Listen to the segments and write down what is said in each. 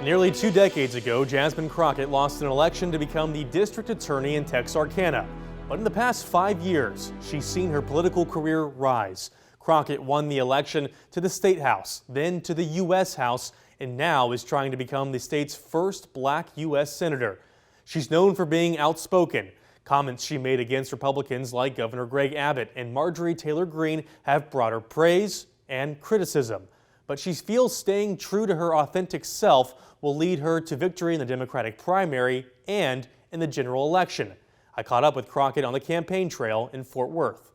Nearly 2 decades ago, Jasmine Crockett lost an election to become the district attorney in Texarkana. But in the past 5 years, she's seen her political career rise. Crockett won the election to the State House, then to the U.S. House, and now is trying to become the state's first black U.S. senator. She's known for being outspoken. Comments she made against Republicans like Governor Greg Abbott and Marjorie Taylor Greene have brought her praise and criticism. But she feels staying true to her authentic self will lead her to victory in the Democratic primary and in the general election. I caught up with Crockett on the campaign trail in Fort Worth.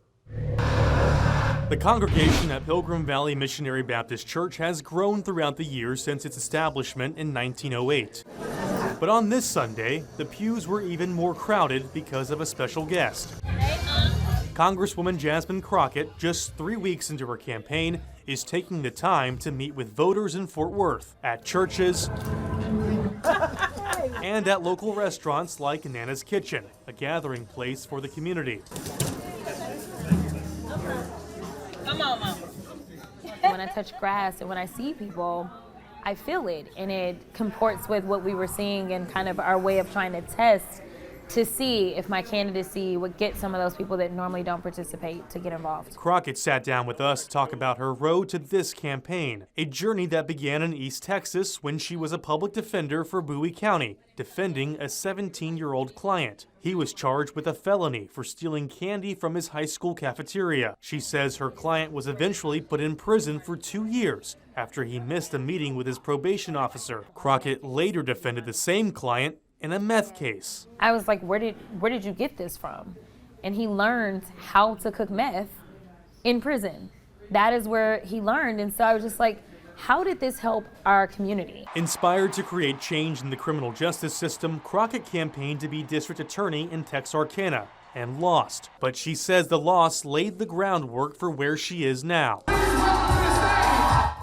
The congregation at Pilgrim Valley Missionary Baptist Church has grown throughout the years since its establishment in 1908. But on this Sunday, the pews were even more crowded because of a special guest. Congresswoman Jasmine Crockett, just 3 weeks into her campaign, is taking the time to meet with voters in Fort Worth, at churches, and at local restaurants like Nana's Kitchen, a gathering place for the community. Come on, Mama. When I touch grass and when I see people, I feel it, and it comports with what we were seeing and kind of our way of trying to test to see if my candidacy would get some of those people that normally don't participate to get involved. Crockett sat down with us to talk about her road to this campaign, a journey that began in East Texas when she was a public defender for Bowie County, defending a 17-year-old client. He was charged with a felony for stealing candy from his high school cafeteria. She says her client was eventually put in prison for 2 years after he missed a meeting with his probation officer. Crockett later defended the same client in a meth case. I was like, where did you get this from? And he learned how to cook meth in prison. That is where he learned. And so I was just like, how did this help our community? Inspired to create change in the criminal justice system, Crockett campaigned to be district attorney in Texarkana and lost. But she says the loss laid the groundwork for where she is now.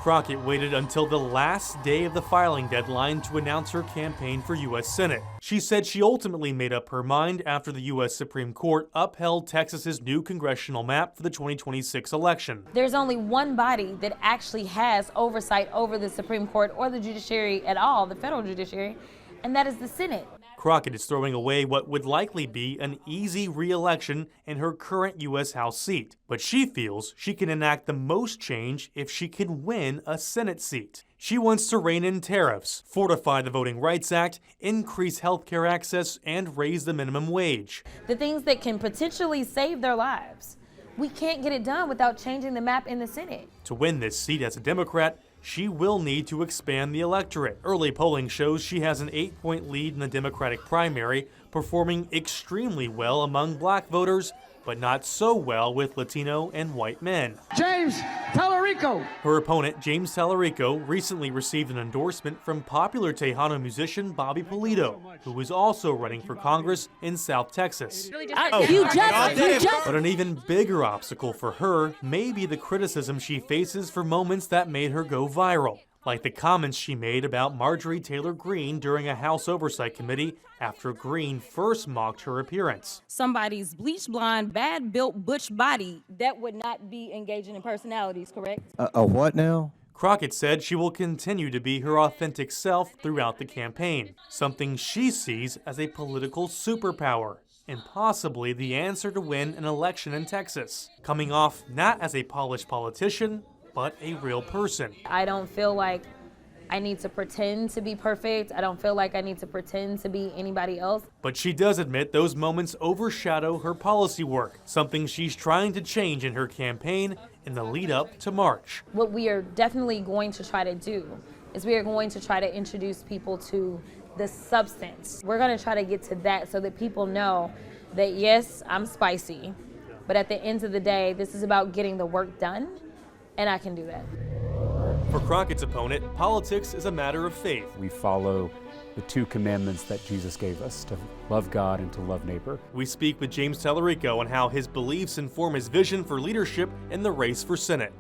Crockett waited until the last day of the filing deadline to announce her campaign for U.S. Senate. She said she ultimately made up her mind after the U.S. Supreme Court upheld Texas's new congressional map for the 2026 election. There's only one body that actually has oversight over the Supreme Court or the judiciary at all, the federal judiciary, and that is the Senate. Crockett is throwing away what would likely be an easy re-election in her current U.S. House seat. But she feels she can enact the most change if she can win a Senate seat. She wants to rein in tariffs, fortify the Voting Rights Act, increase health care access, and raise the minimum wage. The things that can potentially save their lives. We can't get it done without changing the map in the Senate. To win this seat as a Democrat, she will need to expand the electorate. Early polling shows she has an 8-point lead in the Democratic primary, performing extremely well among black voters, but not so well with Latino and white men. James Tallarico. Her opponent, James Tallarico, recently received an endorsement from popular Tejano musician Bobby Polito, who is also running for Congress in South Texas. But an even bigger obstacle for her may be the criticism she faces for moments that made her go viral, like the comments she made about Marjorie Taylor Greene during a House Oversight Committee after Greene first mocked her appearance. Somebody's bleach blonde, bad-built butch body, that would not be engaging in personalities, correct? A what now? Crockett said she will continue to be her authentic self throughout the campaign, something she sees as a political superpower, and possibly the answer to win an election in Texas, coming off not as a polished politician, but a real person. I don't feel like I need to pretend to be perfect. I don't feel like I need to pretend to be anybody else. But she does admit those moments overshadow her policy work, something she's trying to change in her campaign in the lead up to March. What we are definitely going to try to do is we are going to try to introduce people to the substance. We're going to try to get to that so that people know that yes, I'm spicy, but at the end of the day, this is about getting the work done. And I can do that. For Crockett's opponent, politics is a matter of faith. We follow the 2 commandments that Jesus gave us, to love God and to love neighbor. We speak with James Tallarico on how his beliefs inform his vision for leadership in the race for Senate.